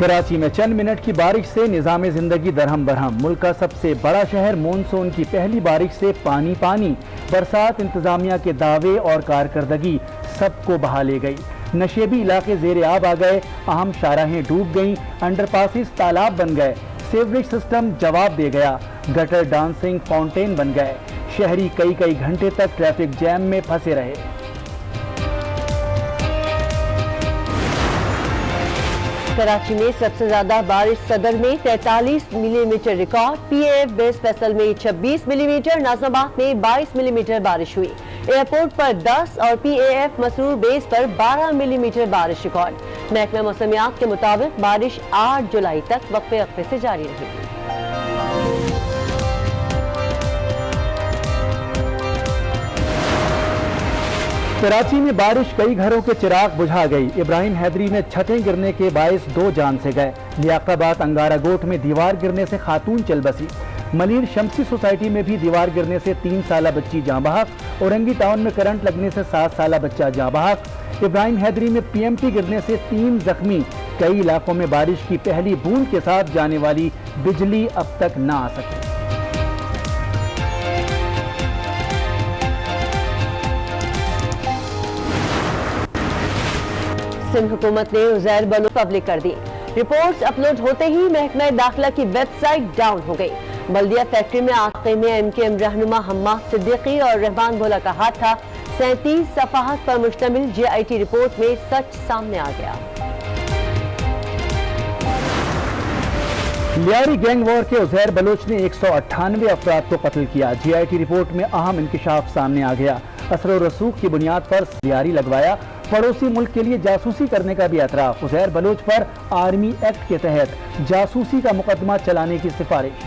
کراچی میں چند منٹ کی بارش سے نظام زندگی درہم برہم، ملک کا سب سے بڑا شہر مونسون کی پہلی بارش سے پانی پانی، برسات انتظامیہ کے دعوے اور کارکردگی سب کو بہا لے گئی۔ نشیبی علاقے زیر آب آ گئے، اہم شاہراہیں ڈوب گئیں، انڈر پاسز تالاب بن گئے، سیوریج سسٹم جواب دے گیا، گٹر ڈانسنگ فاؤنٹین بن گئے، شہری کئی گھنٹے تک ٹریفک جیم میں پھنسے رہے۔ کراچی میں سب سے زیادہ بارش صدر میں 43 millimetre record, P A F base Faisal میں 26 ملی میٹر، ناظم آباد میں 22 ملی میٹر بارش ہوئی، ایئرپورٹ پر 10 اور پی اے ایف مسرور بیس پر 12 ملی میٹر بارش ریکارڈ۔ محکمہ موسمیات کے مطابق بارش 8 جولائی تک وقفے وقفے سے جاری رہے گی۔ کراچی میں بارش کئی گھروں کے چراغ بجھا گئی، ابراہیم حیدری میں چھتیں گرنے کے باعث 2 جان سے گئے، لیاقت آباد انگارہ گوٹ میں دیوار گرنے سے خاتون چل بسی، ملیر شمسی سوسائٹی میں بھی دیوار گرنے سے 3 سالہ بچی جاں بحق، اورنگی ٹاؤن میں کرنٹ لگنے سے 7 سالہ بچہ جاں بحق، ابراہیم حیدری میں پی ایم ٹی گرنے سے 3 زخمی، کئی علاقوں میں بارش کی پہلی بوند کے ساتھ جانے والی بجلی اب تک نہ آ سکی۔ سندھ حکومت نے عزیر بلوچ پبلک کر دی، رپورٹس اپلوڈ ہوتے ہی محکمہ داخلہ کی ویب سائٹ ڈاؤن ہو گئی۔ بلدیہ فیکٹری میں عاقے میں ایم کے ایم رہنما حماد صدیقی اور رحمان بھولا کا ہاتھ تھا، 37 صفحات پر مشتمل جے آئی ٹی رپورٹ میں سچ سامنے آ گیا۔ لیاری گینگ وار کے عزیر بلوچ نے 198 افراد کو قتل کیا، جے آئی ٹی رپورٹ میں اہم انکشاف سامنے آ گیا، اثر و رسوخ کی بنیاد پر لیاری لگوایا، پڑوسی ملک کے لیے جاسوسی کرنے کا بھی اعتراف، عزیر بلوچ پر آرمی ایکٹ کے تحت جاسوسی کا مقدمہ چلانے کی سفارش۔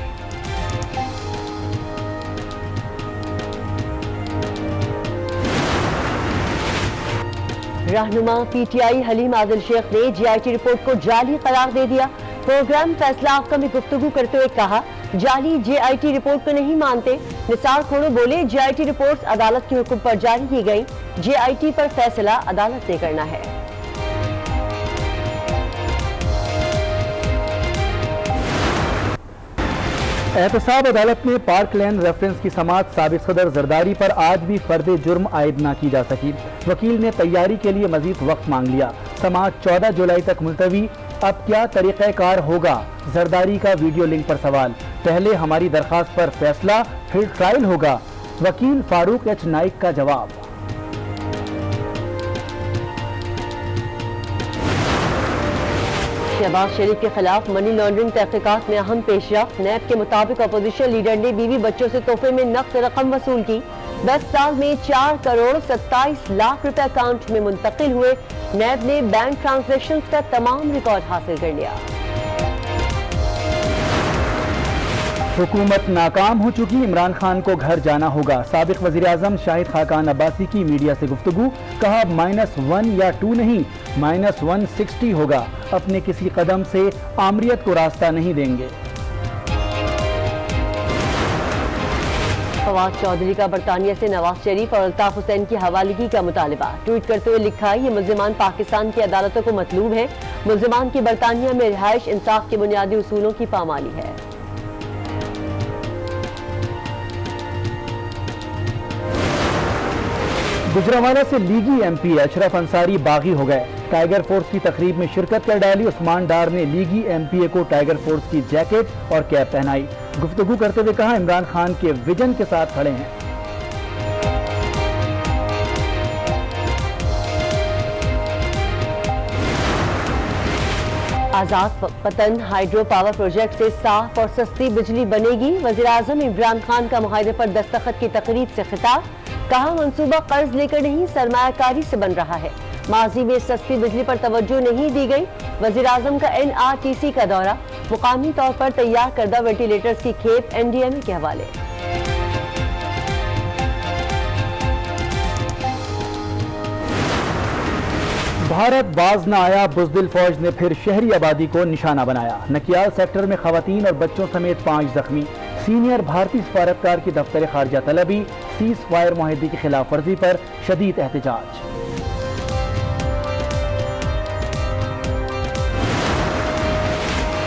رہنما P T I Haleem Adil Sheikh نے جے آئی ٹی رپورٹ کو جعلی قرار دے دیا، پروگرام فیصلہ آفتا میں گفتگو کرتے ہوئے کہا جعلی جے آئی ٹی رپورٹ کو نہیں مانتے۔ نثار کھوڑو بولے جے آئی ٹی رپورٹس عدالت کے حکم پر جاری کی گئی، جے آئی ٹی پر فیصلہ عدالت نے کرنا ہے۔ احتساب عدالت میں پارک لین ریفرنس کی سماعت سابق صدر زرداری پر آج بھی فرد جرم عائد نہ کی جا سکی، وکیل نے تیاری کے لیے مزید وقت مانگ لیا، سماعت 14 جولائی تک ملتوی، اب کیا طریقہ کار ہوگا؟ زرداری کا ویڈیو لنک پر سوال، پہلے ہماری درخواست پر فیصلہ پھر ٹرائل ہوگا، وکیل فاروق ایچ نائک کا جواب۔ شہباز شریف کے خلاف منی لانڈرنگ تحقیقات میں اہم پیش رفت، نیب کے مطابق اپوزیشن لیڈر نے بیوی بچوں سے تحفے میں نقد رقم وصول کی، 10 سال میں 4 کروڑ 27 لاکھ روپے اکاؤنٹ میں منتقل ہوئے، نیب نے بینک ٹرانزیکشنز کا تمام ریکارڈ حاصل کر لیا۔ حکومت ناکام ہو چکی، عمران خان کو گھر جانا ہوگا، سابق وزیر اعظم شاہد خاقان عباسی کی میڈیا سے گفتگو، کہا -1 یا 2 نہیں -160 ہوگا، اپنے کسی قدم سے آمریت کو راستہ نہیں دیں گے۔ فواد چودھری کا برطانیہ سے نواز شریف اور الطاف حسین کی حوالگی کا مطالبہ، ٹویٹ کرتے ہوئے لکھا یہ ملزمان پاکستان کی عدالتوں کو مطلوب ہیں، ملزمان کی برطانیہ میں رہائش انصاف کے بنیادی اصولوں کی پامالی ہے۔ گجرانوالہ سے لیگی ایم پی اشرف انصاری باغی ہو گئے، ٹائیگر فورس کی تقریب میں شرکت کر ڈالی، عثمان ڈار نے لیگی ایم پی اے کو ٹائیگر فورس کی جیکٹ اور کیپ پہنائی، گفتگو کرتے ہوئے کہا عمران خان کے ویژن کے ساتھ کھڑے ہیں۔ آزاد پتن ہائیڈرو پاور پروجیکٹ سے صاف اور سستی بجلی بنے گی، وزیر اعظم عمران خان کا معاہدے پر دستخط کی تقریب سے خطاب، کہا منصوبہ قرض لے کر نہیں سرمایہ کاری سے بن رہا ہے، ماضی میں سستی بجلی پر توجہ نہیں دی گئی، وزیر اعظم کا این آر ٹی سی کا دورہ، مقامی طور پر تیار کردہ وینٹیلیٹرز کی کھیپ این ڈی ایم اے کے حوالے۔ بھارت باز نہ آیا، بزدل فوج نے پھر شہری آبادی کو نشانہ بنایا، نکیال سیکٹر میں خواتین اور بچوں سمیت 5 زخمی، سینئر بھارتی سفارتکار کی دفتر خارجہ طلبی، سیز فائر معاہدے کی خلاف ورزی پر شدید احتجاج۔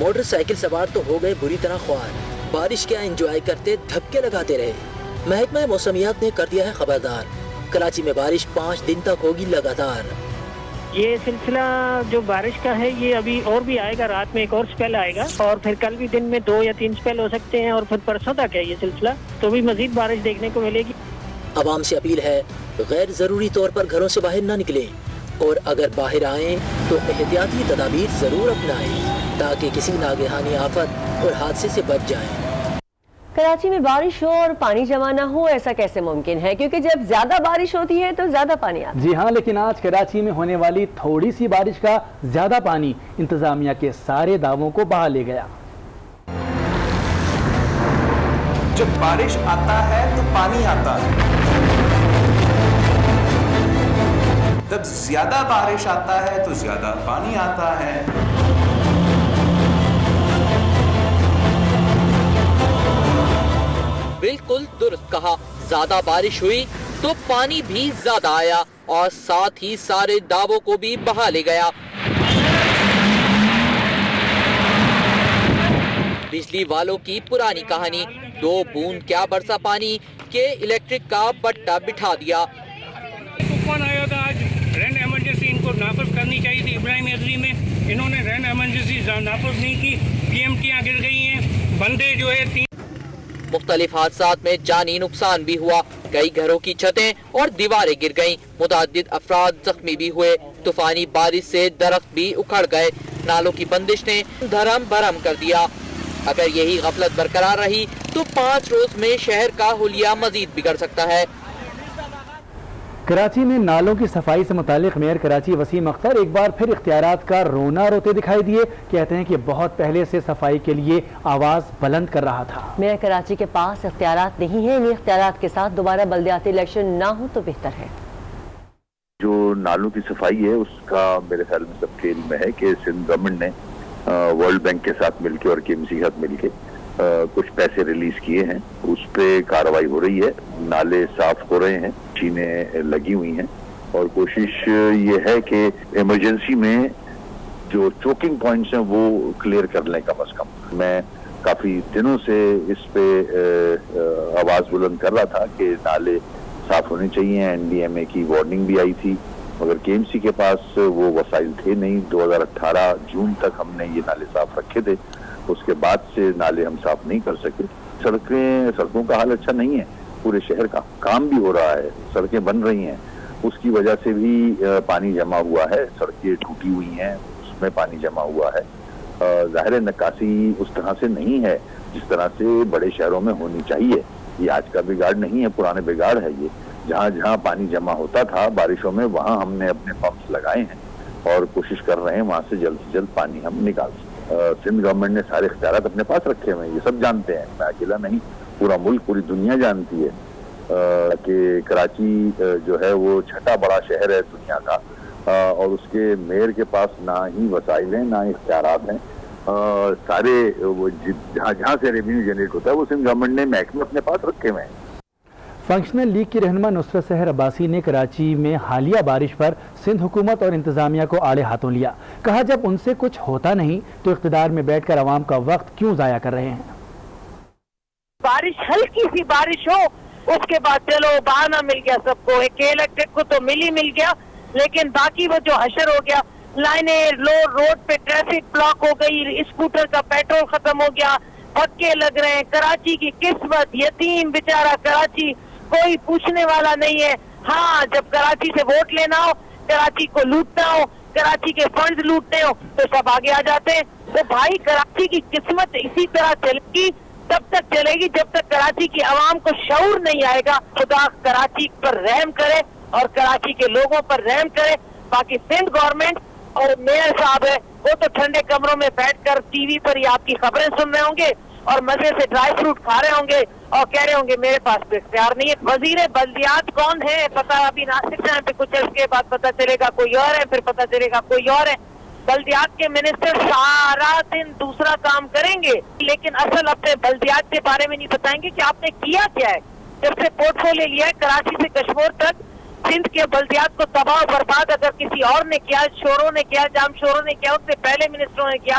موٹر سائیکل سوار تو ہو گئے بری طرح خوار، بارش کیا انجوائے کرتے دھکے لگاتے رہے۔ محکمہ موسمیات نے کر دیا ہے خبردار، کراچی میں بارش 5 دن تک ہوگی لگاتار۔ یہ سلسلہ جو بارش کا ہے یہ ابھی اور بھی آئے گا، رات میں ایک اور سپیل آئے گا اور پھر کل بھی دن میں 2 یا 3 سپیل ہو سکتے ہیں اور پھر پرسوں تک ہے یہ سلسلہ، تو بھی مزید بارش دیکھنے کو ملے گی۔ عوام سے اپیل ہے غیر ضروری طور پر گھروں سے باہر نہ نکلیں اور اگر باہر آئیں تو احتیاطی تدابیر ضرور اپنائیں تاکہ کسی ناگہانی آفت اور حادثے سے بچ جائیں۔ کراچی میں بارش ہو اور پانی جمع نہ ہو، ایسا کیسے ممکن ہے؟ کیونکہ جب زیادہ بارش ہوتی ہے تو زیادہ پانی آتا ہے۔ جی ہاں، لیکن آج کراچی میں ہونے والی تھوڑی سی بارش کا زیادہ پانی انتظامیہ کے سارے دعووں کو بہا لے گیا۔ جب بارش آتا ہے تو پانی آتا ہے، جب زیادہ بارش آتا ہے تو زیادہ پانی آتا ہے۔ بالکل درست کہا، زیادہ بارش ہوئی تو پانی بھی زیادہ آیا اور ساتھ ہی سارے دعووں کو بھی بہا لے گیا۔ بجلی والوں کی پرانی کہانی، 2 بوند کیا برسا پانی کہ الیکٹرک کا بٹا بٹھا دیا۔ طوفان آیا تھا آج، رین ایمرجنسی ان کو نافذ کرنی چاہیے تھی ابراہیم حیدری میں، انہوں نے رین ایمرجنسی نافذ نہیں کی، PMTیاں گر گئی ہیں، بندے جو ہے 3 مختلف حادثات میں جانی نقصان بھی ہوا، کئی گھروں کی چھتیں اور دیواریں گر گئیں، متعدد افراد زخمی بھی ہوئے، طوفانی بارش سے درخت بھی اکھڑ گئے، نالوں کی بندش نے دھرم بھرم کر دیا۔ اگر یہی غفلت برقرار رہی تو 5 روز میں شہر کا حلیہ مزید بگڑ سکتا ہے۔ کراچی میں نالوں کی صفائی سے متعلق میئر کراچی وسیم اختر ایک بار پھر اختیارات کا رونا روتے دکھائی دیے۔ کہتے ہیں کہ بہت پہلے سے صفائی کے لیے آواز بلند کر رہا تھا۔ میئر کراچی کے پاس اختیارات نہیں ہیں، انہیں اختیارات کے ساتھ دوبارہ بلدیاتی الیکشن نہ ہو تو بہتر ہے۔ جو نالوں کی صفائی ہے اس کا میرے خیال میں سب کے علم میں ہے کہ سندھ گورنمنٹ نے ورلڈ بینک کے ساتھ مل کے اور KMC کے ساتھ مل کے کچھ پیسے ریلیز کیے ہیں، اس پہ کارروائی ہو رہی ہے، نالے صاف ہو رہے ہیں، مشینیں لگی ہوئی ہیں اور کوشش یہ ہے کہ ایمرجنسی میں جو چوکنگ پوائنٹس ہیں وہ کلیئر کر لیں کم از کم۔ میں کافی دنوں سے اس پہ آواز بلند کر رہا تھا کہ نالے صاف ہونے چاہیے، NDMA کی وارننگ بھی آئی تھی مگر KMC کے پاس وہ وسائل تھے نہیں۔ 2018 جون تک ہم نے یہ نالے صاف رکھے تھے، اس کے بعد سے نالے ہم صاف نہیں کر سکے۔ سڑکوں کا حال اچھا نہیں ہے، پورے شہر کا کام بھی ہو رہا ہے، سڑکیں بن رہی ہیں، اس کی وجہ سے بھی پانی جمع ہوا ہے، سڑکیں ٹوٹی ہوئی ہیں، اس میں پانی جمع ہوا ہے۔ ظاہر نکاسی اس طرح سے نہیں ہے جس طرح سے بڑے شہروں میں ہونی چاہیے۔ یہ آج کا بگاڑ نہیں ہے، پرانے بگاڑ ہے یہ۔ جہاں جہاں پانی جمع ہوتا تھا بارشوں میں وہاں ہم نے اپنے پمپس لگائے ہیں اور کوشش کر رہے ہیں وہاں سے جلد پانی ہم نکال سکیں۔ سندھ گورنمنٹ نے سارے اختیارات اپنے پاس رکھے ہوئے ہیں، یہ سب جانتے ہیں، میں اکیلا نہیں، پورا ملک پوری دنیا جانتی ہے کہ کراچی جو ہے وہ 6ٹھا بڑا شہر ہے دنیا کا اور اس کے میئر کے پاس نہ ہی وسائل ہیں نہ ہی اختیارات ہیں۔ سارے جہاں سے ریونیو جنریٹ ہوتا ہے وہ سندھ گورنمنٹ نے محکمے اپنے پاس رکھے ہوئے ہیں۔ فنکشنل لیگ کی رہنما نصرت سحر عباسی نے کراچی میں حالیہ بارش پر سندھ حکومت اور انتظامیہ کو آڑے ہاتھوں لیا۔ کہا جب ان سے کچھ ہوتا نہیں تو اقتدار میں بیٹھ کر عوام کا وقت کیوں ضائع کر رہے ہیں۔ بارش ہلکی سی بارش ہو اس کے بعد چلو بہانہ مل گیا سب کو، ایک الیکٹرک کو تو مل گیا لیکن باقی وہ جو حشر ہو گیا، لائنیں روڈ پہ ٹریفک بلاک ہو گئی، اسکوٹر کا پیٹرول ختم ہو گیا، پکے لگ رہے ہیں۔ کراچی کی قسمت یتیم بیچارہ کراچی، کوئی پوچھنے والا نہیں ہے۔ ہاں جب کراچی سے ووٹ لینا ہو، کراچی کو لوٹنا ہو، کراچی کے فنڈز لوٹنے ہو تو سب آگے آ جاتے ہیں۔ تو بھائی کراچی کی قسمت اسی طرح چلے گی، تب تک چلے گی جب تک کراچی کی عوام کو شعور نہیں آئے گا۔ خدا کراچی پر رحم کرے اور کراچی کے لوگوں پر رحم کرے۔ باقی سندھ گورنمنٹ اور میئر صاحب ہے وہ تو ٹھنڈے کمروں میں بیٹھ کر ٹی وی پر ہی آپ کی خبریں سن رہے ہوں گے اور مزے سے ڈرائی فروٹ کھا رہے ہوں گے اور کہہ رہے ہوں گے میرے پاس تو اختیار نہیں ہے۔ وزیر بلدیات کون ہے پتا ابھی ناصر صاحب پہ کچھ عرصے کے بعد پتا چلے گا کوئی اور ہے، پھر پتا چلے گا کوئی اور ہے۔ بلدیات کے منسٹر سارا دن دوسرا کام کریں گے لیکن اصل اپنے بلدیات کے بارے میں نہیں بتائیں گے کہ آپ نے کیا کیا ہے۔ جب سے پورٹ فولیو لیا ہے کراچی سے کشمیر تک سندھ کے بلدیات کو تباہ و برباد اگر کسی اور نے کیا، شوروں نے کیا، جام شوروں نے کیا، اس سے پہلے منسٹروں نے کیا،